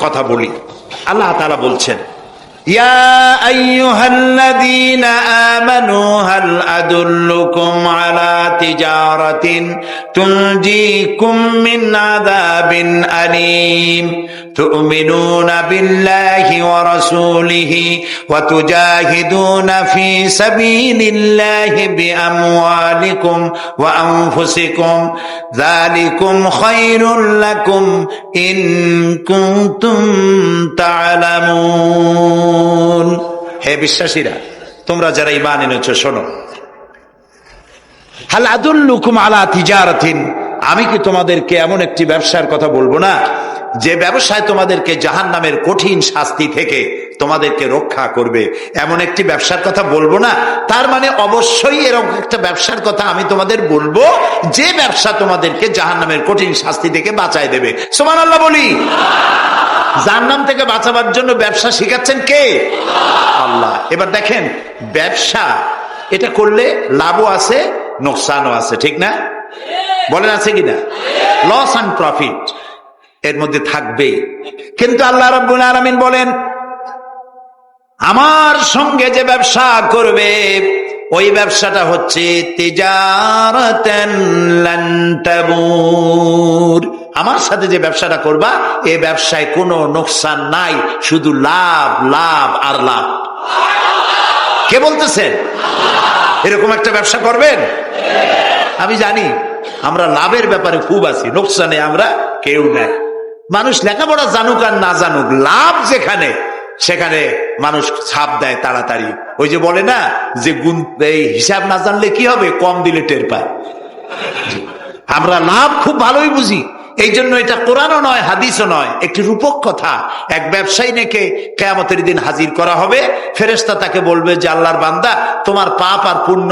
কথা বলি। আল্লাহ তাআলা বলছেন, ইয়া আইয়ুহাল্লাযীনা আমানু হাল আদুল্লুকুম আলা তিজারাতিন তুনজিকুম মিন আযাবিন আলীম তু'মিনুনা বিল্লাহি ওয়া রাসূলিহি ওয়া তুজাহিদুনা ফি সাবিলিল্লাহি বিআমওয়ালিকুম ওয়া আনফুসিকুম যালিকুম খায়রুল লাকুম ইন কুনতুম তা'লামুন। হে বিশ্বাসীরা, তোমরা যারা ঈমান এনেছো শোনো, হাল আদুল্লুকুম আলা তিজারাতিন, আমি কি তোমাদেরকে এমন একটি ব্যবসার কথা বলবো না যে ব্যবসায় তোমাদেরকে জাহান্নামের কঠিন শাস্তি থেকে তোমাদেরকে রক্ষা করবে? এমন একটি ব্যবসার কথা বলবো না? তার মানে অবশ্যই এরকম একটা ব্যবসার কথা আমি তোমাদের বলবো যে ব্যবসা তোমাদেরকে জাহান্নামের কঠিন শাস্তি থেকে বাঁচায় দেবে। সুবহানাল্লাহ বলি। জাহান্নাম থেকে বাঁচাবার জন্য ব্যবসা শিখাচ্ছেন কে? আল্লাহ। এবার দেখেন, ব্যবসা এটা করলে লাভও আছে নোকসানও আছে, ঠিক না? বলেন আছে কিনা? লস এন্ড প্রফিট এর মধ্যে থাকবে। কিন্তু আল্লাহ রাব্বুল আলামিন বলেন, আমার সঙ্গে যে ব্যবসা করবে ওই ব্যবসাটা হচ্ছে তিজারাতান লান তাবুর। আমার সাথে যে ব্যবসাটা করবা এই ব্যবসায় কোনো নোকসান নাই, শুধু লাভ লাভ আর লাভ। কে বলতেছেন? এরকম একটা ব্যবসা করবেন? আমি জানি আমরা লাভের ব্যাপারে খুব আছি, নোকসানে আমরা কেউ নাই। মানুষ লেখাপড়া জানুক আর না জানুক, লাভ যেখানে সেখানে মানুষ ছাপ দেয় তাড়াতাড়ি। ওই যে বলে না যে এই হিসাব না জানলে কি হবে, কম দিলে টের পায়। আমরা লাভ খুব ভালোই বুঝি, এই জন্য এটা কোরআনও নয় হাদিসও নয়, একটি রূপক কথা। এক ব্যবসায়ী নেকে কিয়ামতের দিন হাজির করা হবে, ফেরেশতা তাকে বলবে যে আল্লাহর বান্দা, তোমার পাপ আর পুণ্য,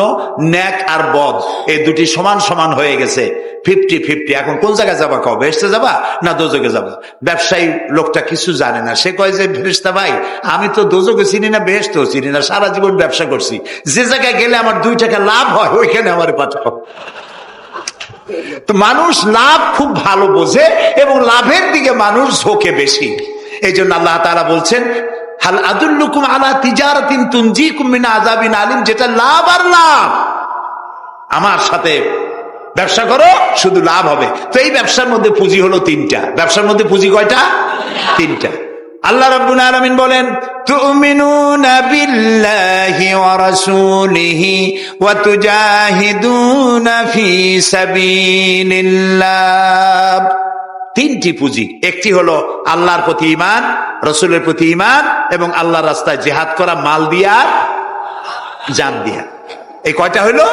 নেক আর বদ এই দুটি সমান সমান হয়ে গেছে, 50-50। এখন কোন জায়গায় যাবা? কও বেহেশতে যাবা না দোজখে যাবা? ব্যবসায়ী লোকটা কিছু জানে না, সে কয় যে ফেরেশতা ভাই, আমি তো দোজখও চিনি না বেহেশতেও চিনি না, সারা জীবন ব্যবসা করছি, যে জায়গায় গেলে আমার 2 টাকা লাভ হয় ওইখানে আমার পাঠাও। তো মানুষ লাভ খুব ভালো বোঝে এবং লাভের দিকে মানুষ ঝোঁকে বেশি। এই জন্য আল্লাহ তাআলা বলছেন, হাল আদুল্লুকুম আলা তিজারাতিন তুনজিকুম মিন আযাবিন আলীম, যেটা লাভ আর লাভ। আমার সাথে ব্যবসা করো, শুধু লাভ হবে। তো এই ব্যবসার মধ্যে পুঁজি হলো 3টা। ব্যবসার মধ্যে পুঁজি কয়টা? 3টা। আল্লাহ রাব্বুল আলামিন বলেন, তুমিনুনা বিল্লাহি ওয়া রাসূলিহি ওয়া তুজাহিদুনা ফি সাবিলিল্লাহ। 3টি পুঁজি। একটি হলো আল্লাহর প্রতি ঈমান, রাসূলের প্রতি ঈমান এবং আল্লাহর রাস্তায় জিহাদ করা, মাল দিয়া জান দিয়া। এই কয়টা হইলো?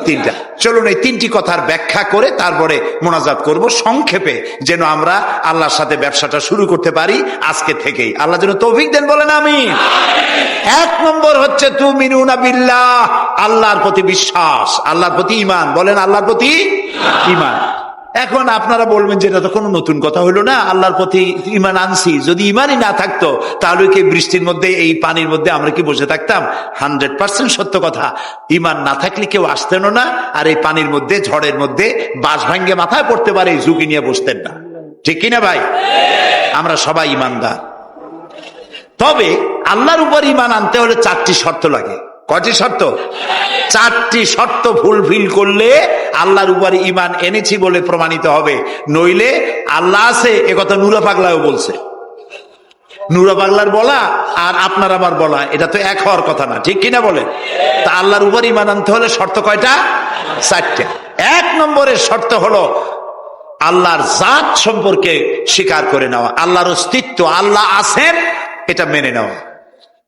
3টা। চলুন এই 3টি কথার ব্যাখ্যা করে তারপরে মোনাজাত করব সংক্ষেপে, যেন আমরা আল্লাহর সাথে ব্যবসাটা শুরু করতে পারি আজকে থেকেই। আল্লাহ যেন তৌফিক দেন, বলেন আমিন। 1 নম্বর হচ্ছে তুমিনুনা বিল্লাহ, আল্লাহর প্রতি বিশ্বাস, আল্লাহর প্রতি ঈমান। বলেন আল্লাহর প্রতি ঈমান। এখন আপনারা বলবেন যে এটা তো কোনো নতুন কথা হলো না, আল্লাহর প্রতি ঈমান আনছি, যদি ঈমানই না থাকতো তাহলে কি বৃষ্টির মধ্যে এই পানির মধ্যে আমরা কি বসে থাকতাম? 100% সত্য কথা। ঈমান না থাকলে কেউ আসতেন না, আর এই পানির মধ্যে ঝড়ের মধ্যে বাঁশ ভাঙ্গে মাথায় পড়তে পারে এই ঝুঁকি নিয়ে বসতেন না, ঠিক কিনা ভাই? আমরা সবাই ঈমানদার। তবে আল্লাহর উপর ঈমান আনতে হলে 4টি শর্ত লাগে। কয়টি শর্ত? 4টি শর্ত ফুলফিল করলে আল্লাহর উপরে ঈমান এনেছি বলে প্রমাণিত হবে। নইলে আল্লাহ আছে একথা নুরা পাগলাও বলছে। নুরা পাগলার বলা আর আপনার আমার বলা এটা তো এক হওয়ার কথা না, ঠিক কিনা বলে? তা আল্লাহর উপর ঈমান আনতে হলে শর্ত কয়টা? 4টা। 1 নম্বরের শর্ত হলো আল্লাহর জাত সম্পর্কে স্বীকার করে নেওয়া, আল্লাহর অস্তিত্ব, আল্লাহ আছেন এটা মেনে নেওয়া।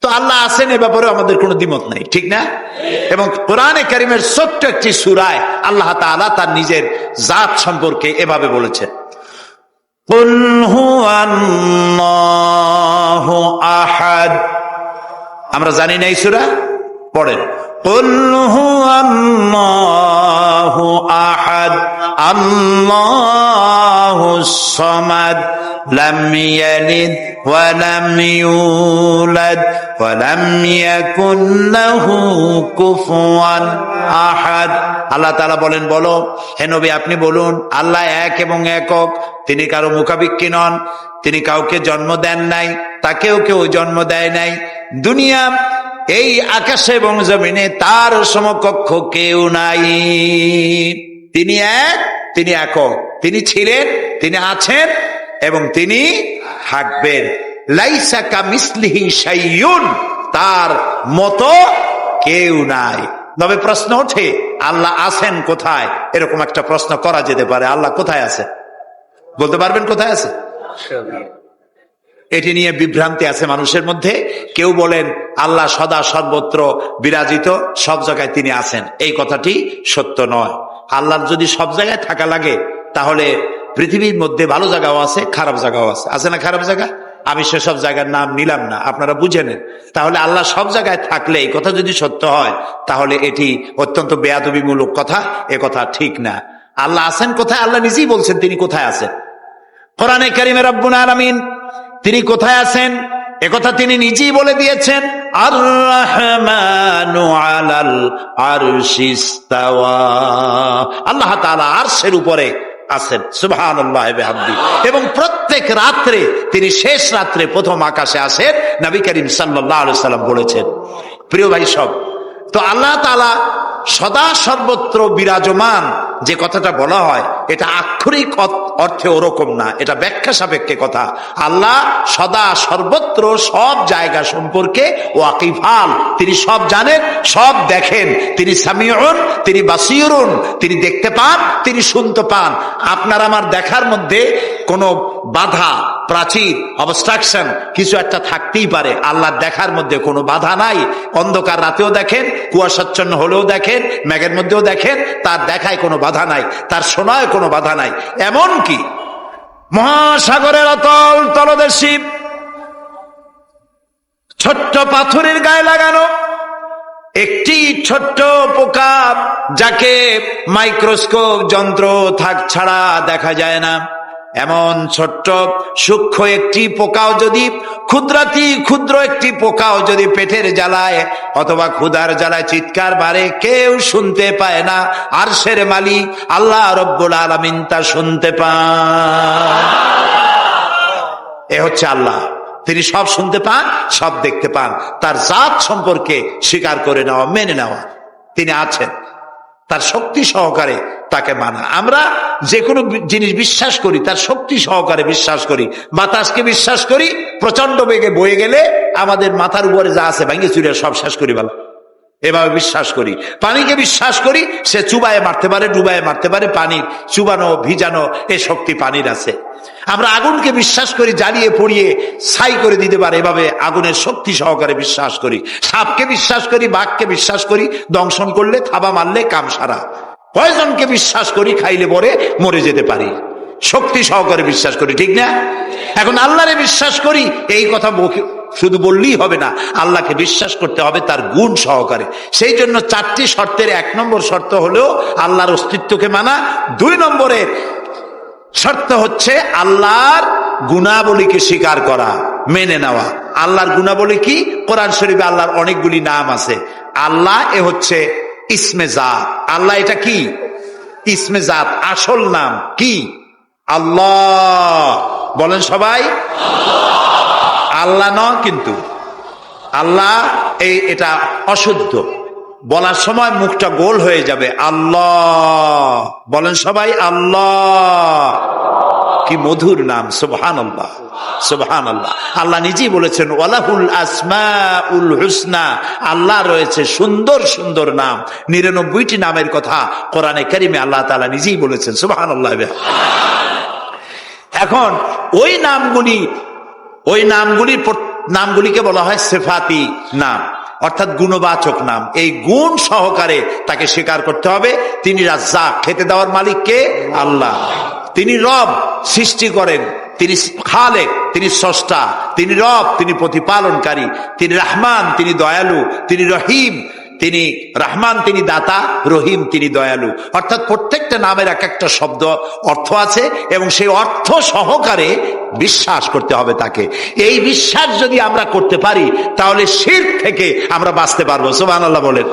তো আল্লাহ আছেন এ ব্যাপারে আমাদের কোনো দ্বিমত নাই, ঠিক না? এবং কোরআনে কারীমের ছোট্ট একটি সূরায় আল্লাহ তাআলা তার নিজের জাত সম্পর্কে এভাবে বলেছেন, কুল হুয়াল্লাহু আহাদ। আমরা জানি না এই সূরা? পড়েন, কুল হুয়াল্লাহু আহাদ আল্লাহুস সামাদ লাম ইয়ালিদ ওয়ালাম ইউলাদ ওয়ালাম ইয়াকুন লাহু কুফুয়ান আহাদ। আল্লাহ তাআলা বলেন, বলো হে নবী আপনি বলুন, আল্লাহ এক এবং একক, তিনি কারো মুখাপেক্ষী নন, তিনি কাউকে জন্ম দেন নাই, তাকেও কেউ জন্ম দেয় নাই। দুনিয়া এই আকাশে এবং জমিনে তার সমকক্ষ কেউ নাই। তিনি এক, তিনি একক, তিনি ছিলেন, তিনি আছেন এবং তিনি থাকবেন। লাইসা কামিসলিহি শাইউন, তার মতো কেউ নাই। তবে প্রশ্ন ওঠে আল্লাহ আছেন কোথায়? এরকম একটা প্রশ্ন করা যেতে পারে, আল্লাহ কোথায় আছে? বলতে পারবেন কোথায় আছে? এটি নিয়ে বিভ্রান্তি আছে মানুষের মধ্যে। কেউ বলেন আল্লাহ সদা সর্বত্র বিরাজিত, সব জায়গায় তিনি আছেন। এই কথাটি সত্য নয়। আল্লাহর যদি সব জায়গায় থাকা লাগে তাহলে পৃথিবীর মধ্যে ভালো জায়গাও আছে, খারাপ জায়গাও আছে। আছে না খারাপ জায়গা? আমি সেসব জায়গার নাম নিলাম না, আপনারা বুঝে নেন। তাহলে আল্লাহ সব জায়গায় থাকলে এই কথা যদি সত্য হয় তাহলে এটি অত্যন্ত বেয়াদবিমূলক কথা, এ কথা ঠিক না। আল্লাহ আছেন কোথায়? আল্লাহ নিজেই বলছেন তিনি কোথায় আছেন। কোরআনে কারিমে রব্বুল আলামিন তিনি কোথায় আছেন একথা তিনি নিজেই বলে দিয়েছেন। আর রহমানু আলাল আরশি ইস্তাওয়া, আল্লাহ তাআলা আরশের উপরে আছেন, সুবহানাল্লাহি ওয়া বিহামদিহি। এবং প্রত্যেক রাত্রে তিনি শেষ রাত্রে প্রথম আকাশে আসেন, নবী করিম সাল্লাল্লাহু আলাইহি সাল্লাম বলেছেন। প্রিয় ভাই সব, তো আল্লাহ তাআলা সদা সর্বত্র বিরাজমান যে কথাটা বলা হয় এটা আক্ষরিক অর্থে ওরকম না, এটা ব্যাখ্যা সাপেক্ষে কথা। আল্লাহ সদা সর্বত্র সব জায়গা সম্পর্কে ওয়াকিফাল, তিনি সব জানেন, সব দেখেন। তিনি সামিউন, তিনি বাসিরুন, তিনি দেখতে পান, তিনি শুনতে পান। আপনার আমার দেখার মধ্যে কোনো বাধা, প্রাচীর, অবস্ট্রাকশন কিছু একটা থাকতেই পারে। আল্লাহর দেখার মধ্যে কোনো বাধা নাই। অন্ধকার রাতেও দেখেন, কুয়াশাচ্ছন্ন হলেও দেখেন, মেঘের মধ্যেও দেখেন, তার দেখায় কোনো বাধা নাই, তার শোনায় কোনো বাধা নাই। এমন কি মহাসাগরের অতল তলদেশী ছোট্ট পাথরের গায়ে লাগানো একটি ছোট্ট পোকা, যাকে মাইক্রোস্কোপ যন্ত্র ছাড়া দেখা যায় না, এমন ছোট্ট সূক্ষ্ম একটি পোকাও যদি, ক্ষুদ্র একটি পোকাও যদি পেটের জ্বালায় অথবা ক্ষুধার জ্বালায় চিৎকার বাড়ে, কেউ শুনতে পায় না। আরশের মালিক আল্লাহ রব্বুল আলামিন তা শুনতে পান। এ হচ্ছে আল্লাহ, তিনি সব শুনতে পান, সব দেখতে পান। তার জাত সম্পর্কে স্বীকার করে নেওয়া, মেনে নেওয়া, তিনি আছেন, তার শক্তি সহকারে তাকে মানা। আমরা যে কোনো জিনিস বিশ্বাস করি তার শক্তি সহকারে বিশ্বাস করি। বাতাসকে বিশ্বাস করি, প্রচন্ড বেগে বয়ে গেলে আমাদের মাথার উপরে যা আছে ভেঙে চুরে সব শেষ করি ভালো, এভাবে বিশ্বাস করি। পানিকে বিশ্বাস করি, সে চুবায়ে মারতে পারে, ডুবায়ে মারতে পারে। পানির চুবানো, ভিজানো এ শক্তি পানির আছে। আমরা আগুনকে বিশ্বাস করি, জ্বালিয়ে পুড়িয়ে ছাই করে দিতে পারে, এভাবে আগুনের শক্তি সহকারে বিশ্বাস করি। সাপকে বিশ্বাস করি, বাঘকে বিশ্বাস করি, দংশন করলে, থাবা মারলে কাম সারা। পয়জনকে বিশ্বাস করি, খাইলে পরে মরে যেতে পারি, শক্তি সহকারে বিশ্বাস করি, ঠিক না? এখন আল্লাহরে বিশ্বাস করি, এই কথা শুধু বললেই হবে না, আল্লাহকে বিশ্বাস করতে হবে তার গুণ সহকারে। সেই জন্য 4টি শর্তের 1 নম্বর শর্ত হলো আল্লাহর অস্তিত্বকে মানা। 2 নম্বরের শর্ত হচ্ছে আল্লাহর গুণাবলীকে স্বীকার করা, মেনে নেওয়া। আল্লাহর গুণাবলী কি? কোরআন শরীফে আল্লাহর অনেকগুলি নাম আছে। আল্লাহ এ হচ্ছে ইসমে জাত। আল্লাহ এটা কি? ইসমে জাত, আসল নাম কি? আল্লাহ। বলেন সবাই আল্লাহ। নয় কিন্তু আল্লাহ এটা অশুদ্ধ, বলার সময় মুখটা গোল হয়ে যাবে। আল্লাহ বলেন সবাই আল্লাহ। কি মধুর নাম, সুবহানাল্লাহ, সুবহানাল্লাহ। আল্লাহ নিজেই বলেছেন ওয়ালাহুল আসমাউল হুসনা, আল্লাহ রয়েছে সুন্দর সুন্দর নাম। 99টি নামের কথা কোরআনে কারিমে আল্লাহ তাআলা নিজেই বলেছেন, সুবহানাল্লাহ। এখন ওই নামগুলিকে বলা হয় সিফাতি নাম, অর্থাৎ গুণবাচক নাম। এই গুণ সহকারে তাকে স্বীকার করতে হবে। তিনি রাজ্জাক, খেতে দেওয়ার মালিক কে? আল্লাহ। তিনি রব, সৃষ্টি করেন। তিনি খালেক, তিনি স্রষ্টা। তিনি রব, তিনি প্রতিপালনকারী। তিনি রহমান, তিনি দয়ালু। তিনি রহিম, তিনি রহমান, তিনি দাতা, রহিম, তিনি দয়ালু। অর্থাৎ প্রত্যেকটা নামের এক একটা শব্দ অর্থ আছে এবং সেই অর্থ সহকারে বিশ্বাস করতে হবে তাকে। এই বিশ্বাস যদি আমরা করতে পারি তাহলে শিরক থেকে আমরা বাঁচতে পারবো। সুবহানাল্লাহ বলেন।